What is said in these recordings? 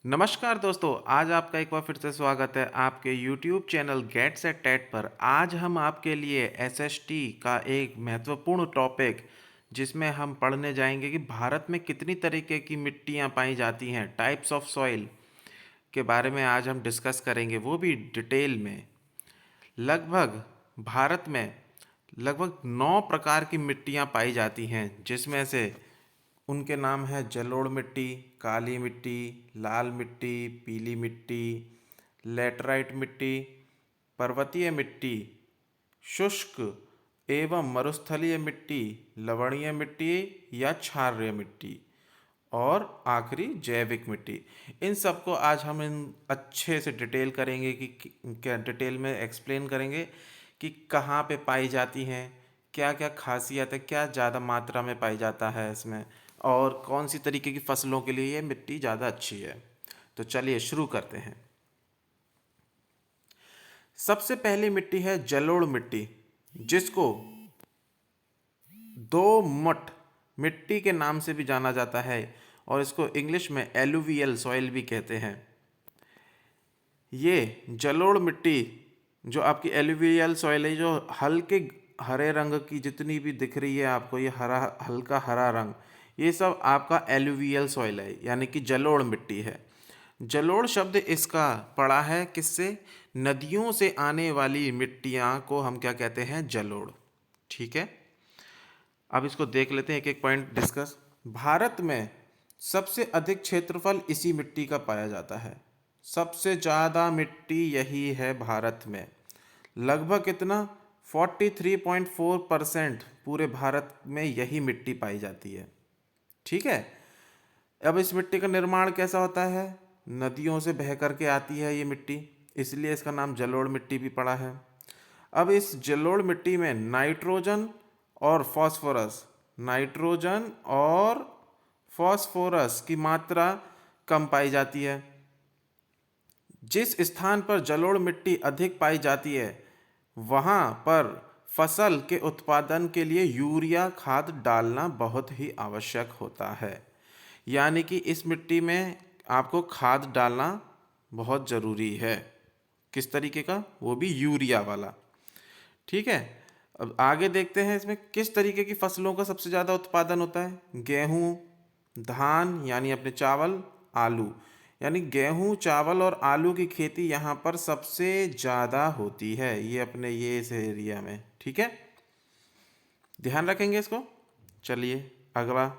नमस्कार दोस्तों, आज आपका एक बार फिर से स्वागत है आपके YouTube channel get set TET पर। आज हम आपके लिए एसएसटी का एक महत्वपूर्ण टॉपिक जिसमें हम पढ़ने जाएंगे कि भारत में कितनी तरीके की मिट्टियाँ पाई जाती हैं, टाइप्स ऑफ सॉइल के बारे में आज हम डिस्कस करेंगे, वो भी डिटेल में। लगभग भारत में लगभग 9 प्रकार की मिट्टियाँ पाई जाती हैं, जिसमें से उनके नाम है जलोढ़ मिट्टी, काली मिट्टी, लाल मिट्टी, पीली मिट्टी, लैटराइट मिट्टी, पर्वतीय मिट्टी, शुष्क एवं मरुस्थलीय मिट्टी, लवणीय मिट्टी या क्षारीय मिट्टी और आखिरी जैविक मिट्टी। इन सबको आज हम इन अच्छे से डिटेल करेंगे कि क्या डिटेल में एक्सप्लेन करेंगे कि कहाँ पे पाई जाती हैं, क्या क्या खासियत है, क्या ज़्यादा मात्रा में पाई जाता है इसमें, और कौन सी तरीके की फसलों के लिए ये मिट्टी ज़्यादा अच्छी है। तो चलिए शुरू करते हैं। सबसे पहली मिट्टी है जलोढ़ मिट्टी, जिसको दोमट मिट्टी के नाम से भी जाना जाता है और इसको इंग्लिश में एलुवियल सॉइल भी कहते हैं। ये जलोढ़ मिट्टी जो आपकी एलुवियल सॉइल है, जो हल्के हरे रंग की जितनी भी दिख रही है आपको, ये हरा हल्का हरा रंग, ये सब आपका एलुवियल सॉइल है, यानी कि जलोढ़ मिट्टी है। जलोढ़ शब्द इसका पड़ा है किससे? नदियों से आने वाली मिट्टियाँ को हम क्या कहते हैं? जलोढ़। ठीक है, अब इसको देख लेते हैं एक एक पॉइंट डिस्कस। भारत में सबसे अधिक क्षेत्रफल इसी मिट्टी का पाया जाता है। सबसे ज़्यादा मिट्टी यही है भारत में। लगभग कितना? 43.4% पूरे भारत में यही मिट्टी पाई जाती है। ठीक है, अब इस मिट्टी का निर्माण कैसा होता है? नदियों से बह करके आती है ये मिट्टी, इसलिए इसका नाम जलोढ़ मिट्टी भी पड़ा है। अब इस जलोढ़ मिट्टी में नाइट्रोजन और फास्फोरस की मात्रा कम पाई जाती है। जिस स्थान पर जलोढ़ मिट्टी अधिक पाई जाती है, वहाँ पर फसल के उत्पादन के लिए यूरिया खाद डालना बहुत ही आवश्यक होता है। यानी कि इस मिट्टी में आपको खाद डालना बहुत ज़रूरी है। किस तरीके का? वो भी यूरिया वाला। ठीक है, अब आगे देखते हैं इसमें किस तरीके की फसलों का सबसे ज़्यादा उत्पादन होता है। गेहूँ, धान यानी अपने चावल, आलू यानी गेहूँ, चावल और आलू की खेती यहाँ पर सबसे ज़्यादा होती है, ये अपने ये इस एरिया में। ठीक है, ध्यान रखेंगे इसको। चलिए अगला,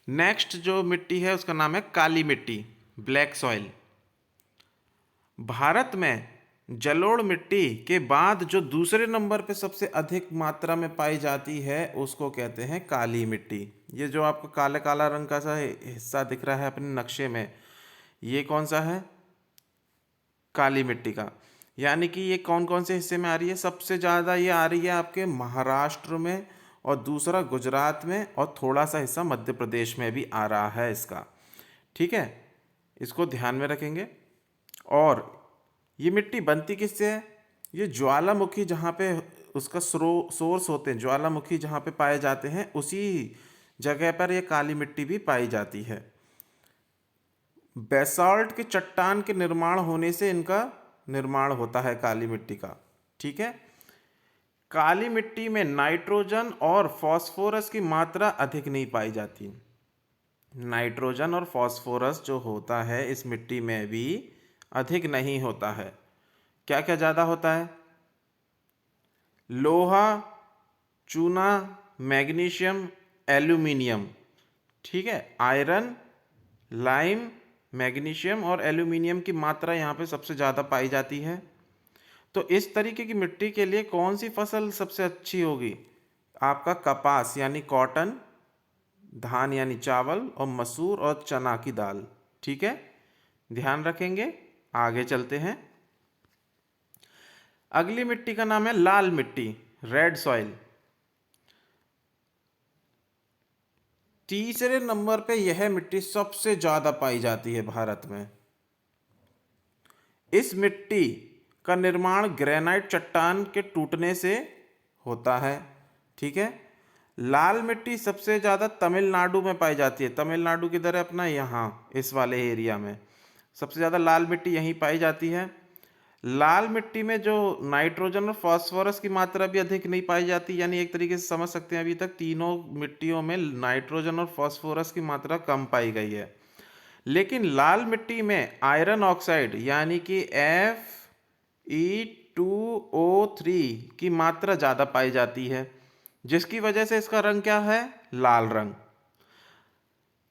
नेक्स्ट जो मिट्टी है उसका नाम है काली मिट्टी, ब्लैक सॉइल। भारत में जलोढ़ मिट्टी के बाद जो दूसरे नंबर पे सबसे अधिक मात्रा में पाई जाती है उसको कहते हैं काली मिट्टी। ये जो आपको काला काला रंग का सा हिस्सा दिख रहा है अपने नक्शे में, ये कौन सा है? काली मिट्टी का। यानी कि ये कौन कौन से हिस्से में आ रही है? सबसे ज़्यादा ये आ रही है आपके महाराष्ट्र में, और दूसरा गुजरात में, और थोड़ा सा हिस्सा मध्य प्रदेश में भी आ रहा है इसका। ठीक है, इसको ध्यान में रखेंगे। और ये मिट्टी बनती किससे है? ये ज्वालामुखी जहाँ पे उसका सोर्स होते हैं, ज्वालामुखी जहाँ पे पाए जाते हैं, उसी जगह पर ये काली मिट्टी भी पाई जाती है। बेसाल्ट के चट्टान के निर्माण होने से इनका निर्माण होता है काली मिट्टी का। ठीक है, काली मिट्टी में नाइट्रोजन और फास्फोरस की मात्रा अधिक नहीं पाई जाती। नाइट्रोजन और फास्फोरस जो होता है इस मिट्टी में भी अधिक नहीं होता है। क्या क्या ज़्यादा होता है? लोहा, चूना, मैग्नीशियम, एल्यूमिनियम। ठीक है, आयरन, लाइम, मैग्नीशियम और एल्यूमिनियम की मात्रा यहाँ पे सबसे ज़्यादा पाई जाती है। तो इस तरीके की मिट्टी के लिए कौन सी फसल सबसे अच्छी होगी? आपका कपास यानी कॉटन, धान यानी चावल, और मसूर और चना की दाल। ठीक है, ध्यान रखेंगे। आगे चलते हैं। अगली मिट्टी का नाम है लाल मिट्टी, रेड सॉइल। तीसरे नंबर पे यह मिट्टी सबसे ज़्यादा पाई जाती है भारत में। इस मिट्टी का निर्माण ग्रेनाइट चट्टान के टूटने से होता है। ठीक है, लाल मिट्टी सबसे ज़्यादा तमिलनाडु में पाई जाती है। तमिलनाडु किधर है अपना? यहाँ, इस वाले एरिया में सबसे ज़्यादा लाल मिट्टी यहीं पाई जाती है। लाल मिट्टी में जो नाइट्रोजन और फास्फोरस की मात्रा भी अधिक नहीं पाई जाती, यानी एक तरीके से समझ सकते हैं अभी तक तीनों मिट्टियों में नाइट्रोजन और फास्फोरस की मात्रा कम पाई गई है। लेकिन लाल मिट्टी में आयरन ऑक्साइड यानी कि Fe2O3 की मात्रा ज़्यादा पाई जाती है, जिसकी वजह से इसका रंग क्या है? लाल रंग।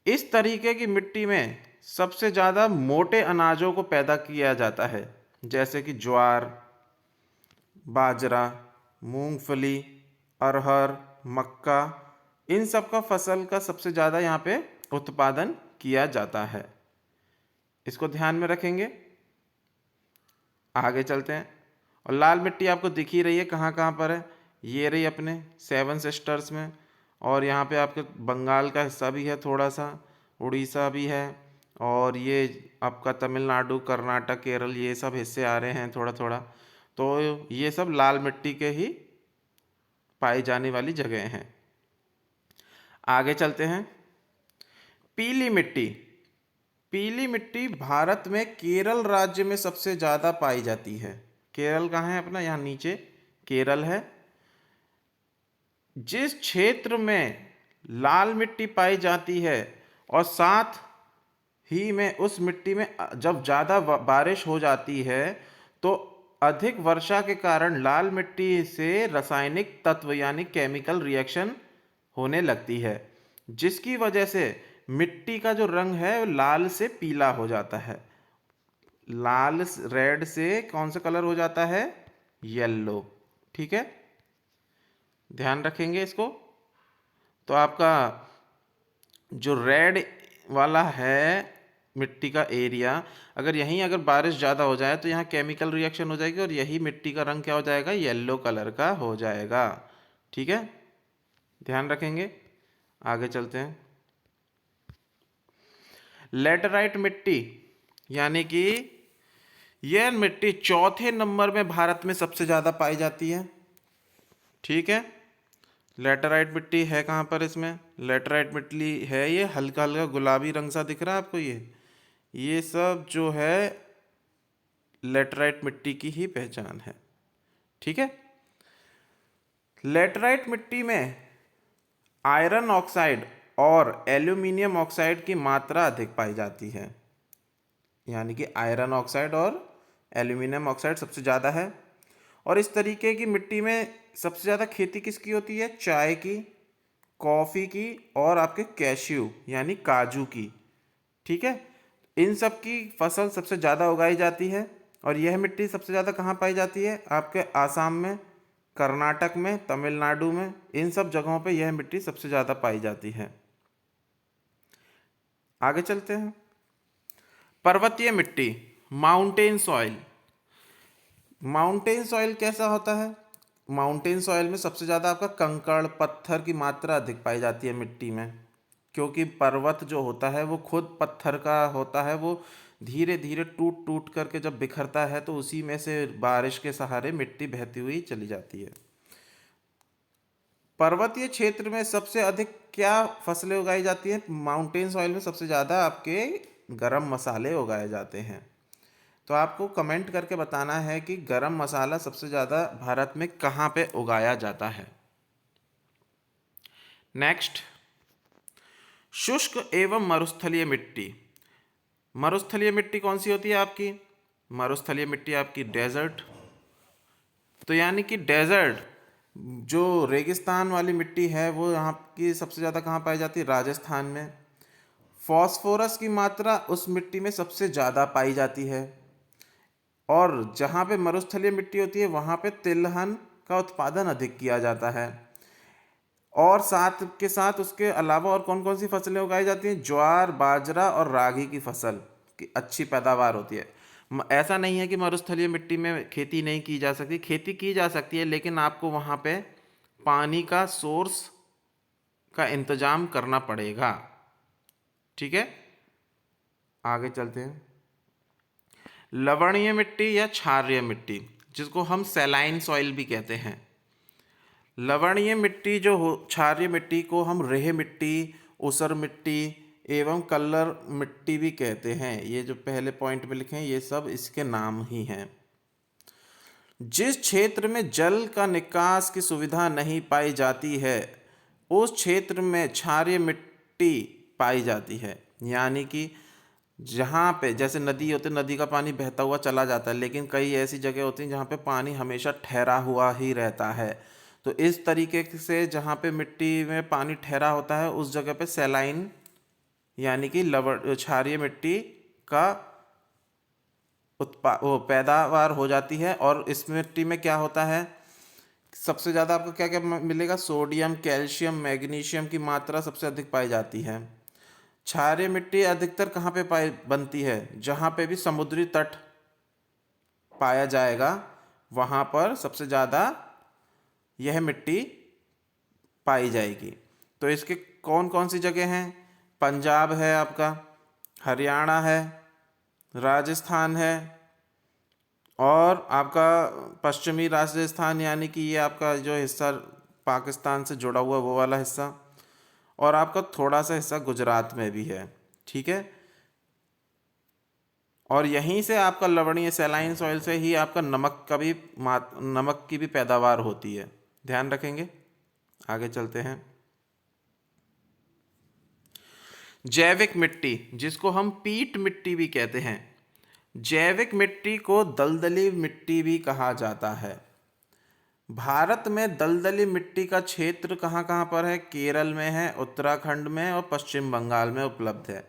इस तरीके की मिट्टी में सबसे ज़्यादा मोटे अनाजों को पैदा किया जाता है, जैसे कि ज्वार, बाजरा, मूंगफली, अरहर, मक्का, इन सब का फसल का सबसे ज़्यादा यहाँ पे उत्पादन किया जाता है। इसको ध्यान में रखेंगे। आगे चलते हैं। और लाल मिट्टी आपको दिख ही रही है कहाँ कहाँ पर है। ये रही अपने सेवन सिस्टर्स में, और यहाँ पे आपके बंगाल का हिस्सा भी है, थोड़ा सा उड़ीसा भी है, और ये आपका तमिलनाडु, कर्नाटक, केरल, ये सब हिस्से आ रहे हैं थोड़ा थोड़ा। तो ये सब लाल मिट्टी के ही पाई जाने वाली जगह हैं। आगे चलते हैं। पीली मिट्टी। पीली मिट्टी भारत में केरल राज्य में सबसे ज़्यादा पाई जाती है। केरल कहाँ है अपना? यहाँ नीचे केरल है। जिस क्षेत्र में लाल मिट्टी पाई जाती है और साथ ही में उस मिट्टी में जब ज़्यादा बारिश हो जाती है तो अधिक वर्षा के कारण लाल मिट्टी से रासायनिक तत्व यानी केमिकल रिएक्शन होने लगती है, जिसकी वजह से मिट्टी का जो रंग है वो लाल से पीला हो जाता है। लाल रेड से कौन सा कलर हो जाता है? येलो। ठीक है, ध्यान रखेंगे इसको। तो आपका जो रेड वाला है मिट्टी का एरिया, अगर यहीं अगर बारिश ज़्यादा हो जाए तो यहाँ केमिकल रिएक्शन हो जाएगी और यही मिट्टी का रंग क्या हो जाएगा? येलो कलर का हो जाएगा। ठीक है, ध्यान रखेंगे। आगे चलते हैं। लेटराइट मिट्टी, यानी कि यह मिट्टी चौथे नंबर में भारत में सबसे ज़्यादा पाई जाती है। ठीक है, लेटराइट मिट्टी है कहाँ पर? इसमें लेटराइट मिट्टी है, ये हल्का हल्का गुलाबी रंग सा दिख रहा है आपको, ये सब जो है लेटराइट मिट्टी की ही पहचान है। ठीक है, लेटराइट मिट्टी में आयरन ऑक्साइड और एल्यूमिनियम ऑक्साइड की मात्रा अधिक पाई जाती है, यानी कि आयरन ऑक्साइड और एल्यूमिनियम ऑक्साइड सबसे ज़्यादा है। और इस तरीके की मिट्टी में सबसे ज़्यादा खेती किसकी होती है? चाय की, कॉफ़ी की और आपके कैश्यू यानी काजू की। ठीक है, इन सब की फसल सबसे ज़्यादा उगाई जाती है। और यह मिट्टी सबसे ज़्यादा कहाँ पाई जाती है? आपके आसाम में, कर्नाटक में, तमिलनाडु में, इन सब जगहों पे यह मिट्टी सबसे ज़्यादा पाई जाती है। आगे चलते हैं। पर्वतीय मिट्टी, माउंटेन सॉइल। माउंटेन सॉइल कैसा होता है? माउंटेन सॉइल में सबसे ज़्यादा आपका कंकड़ पत्थर की मात्रा अधिक पाई जाती है मिट्टी में, क्योंकि पर्वत जो होता है वो खुद पत्थर का होता है। वो धीरे धीरे टूट टूट करके जब बिखरता है तो उसी में से बारिश के सहारे मिट्टी बहती हुई चली जाती है। पर्वतीय क्षेत्र में सबसे अधिक क्या फसलें उगाई जाती हैं? माउंटेन सॉइल में सबसे ज़्यादा आपके गरम मसाले उगाए जाते हैं। तो आपको कमेंट करके बताना है कि गरम मसाला सबसे ज़्यादा भारत में कहाँ पे उगाया जाता है। नेक्स्ट, शुष्क एवं मरुस्थलीय मिट्टी। मरुस्थलीय मिट्टी कौन सी होती है आपकी? मरुस्थलीय मिट्टी आपकी डेजर्ट। तो यानी कि डेजर्ट जो रेगिस्तान वाली मिट्टी है वो यहाँ की सबसे ज़्यादा कहाँ पाई जाती है? राजस्थान में। फॉस्फोरस की मात्रा उस मिट्टी में सबसे ज़्यादा पाई जाती है। और जहाँ पे मरुस्थलीय मिट्टी होती है वहाँ पे तिलहन का उत्पादन अधिक किया जाता है। और साथ के साथ उसके अलावा और कौन कौन सी फसलें उगाई जाती हैं? ज्वार, बाजरा और रागी की फसल की अच्छी पैदावार होती है। ऐसा नहीं है कि मरुस्थलीय मिट्टी में खेती नहीं की जा सकती, खेती की जा सकती है, लेकिन आपको वहाँ पे पानी का सोर्स का इंतजाम करना पड़ेगा। ठीक है, आगे चलते हैं। लवणीय मिट्टी या क्षारीय मिट्टी, जिसको हम सैलाइन सॉइल भी कहते हैं। लवणीय मिट्टी जो हो, क्षारीय मिट्टी को हम रेह मिट्टी, ऊसर मिट्टी एवं कल्लर मिट्टी भी कहते हैं। ये जो पहले पॉइंट में लिखे हैं ये सब इसके नाम ही हैं। जिस क्षेत्र में जल का निकास की सुविधा नहीं पाई जाती है उस क्षेत्र में क्षारीय मिट्टी पाई जाती है। यानी कि जहाँ पे जैसे नदी होती है, नदी का पानी बहता हुआ चला जाता है, लेकिन कई ऐसी जगह होती हैं जहाँ पे पानी हमेशा ठहरा हुआ ही रहता है। तो इस तरीके से जहाँ पे मिट्टी में पानी ठहरा होता है उस जगह पे सैलाइन यानी कि लवण क्षारीय मिट्टी का पैदावार हो जाती है। और इस मिट्टी में क्या होता है, सबसे ज़्यादा आपको क्या क्या मिलेगा, सोडियम, कैल्शियम, मैग्नीशियम की मात्रा सबसे अधिक पाई जाती है। क्षारीय मिट्टी अधिकतर कहाँ पे बनती है, जहाँ पे भी समुद्री तट पाया जाएगा वहाँ पर सबसे ज़्यादा यह मिट्टी पाई जाएगी। तो इसके कौन कौन सी जगह हैं, पंजाब है आपका, हरियाणा है, राजस्थान है और आपका पश्चिमी राजस्थान यानी कि ये आपका जो हिस्सा पाकिस्तान से जुड़ा हुआ वो वाला हिस्सा, और आपका थोड़ा सा हिस्सा गुजरात में भी है। ठीक है, और यहीं से आपका लवणीय सैलाइन सॉइल से ही आपका नमक की भी पैदावार होती है। ध्यान रखेंगे। आगे चलते हैं। जैविक मिट्टी जिसको हम पीट मिट्टी भी कहते हैं, जैविक मिट्टी को दलदली मिट्टी भी कहा जाता है। भारत में दलदली मिट्टी का क्षेत्र कहाँ कहाँ पर है, केरल में है, उत्तराखंड में और पश्चिम बंगाल में उपलब्ध है।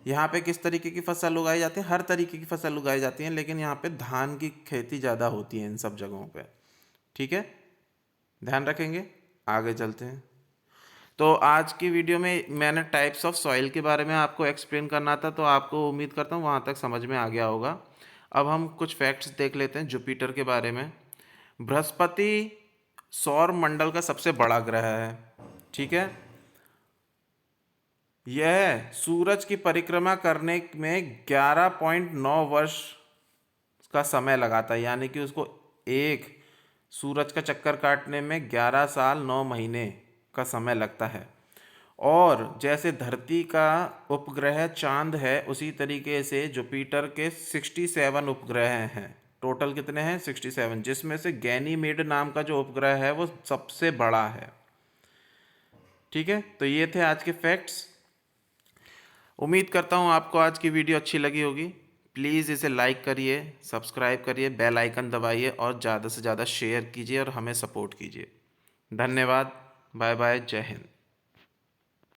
यहाँ पे किस तरीके की फसल उगाई जाती है, हर तरीके की फसल उगाई जाती है, लेकिन यहाँ पे धान की खेती ज़्यादा होती है इन सब जगहों पे। ठीक है, ध्यान रखेंगे। आगे चलते हैं। तो आज की वीडियो में मैंने टाइप्स ऑफ सॉइल के बारे में आपको एक्सप्लेन करना था, तो आपको उम्मीद करता हूँ वहाँ तक समझ में आ गया होगा। अब हम कुछ फैक्ट्स देख लेते हैं जुपिटर के बारे में। बृहस्पति सौर मंडल का सबसे बड़ा ग्रह है। ठीक है, यह सूरज की परिक्रमा करने में 11.9 वर्ष का समय लगाता है। यानी कि उसको एक सूरज का चक्कर काटने में 11 साल 9 महीने का समय लगता है। और जैसे धरती का उपग्रह चांद है उसी तरीके से जुपिटर के 67 उपग्रह हैं। टोटल कितने हैं, 67, जिसमें से गैनीमेड नाम का जो उपग्रह है वो सबसे बड़ा है। ठीक है, तो ये थे आज के फैक्ट्स। उम्मीद करता हूँ आपको आज की वीडियो अच्छी लगी होगी। प्लीज़ इसे लाइक करिए, सब्सक्राइब करिए, बेल आइकन दबाइए और ज़्यादा से ज़्यादा शेयर कीजिए और हमें सपोर्ट कीजिए। धन्यवाद। Bye bye. जय हिंद।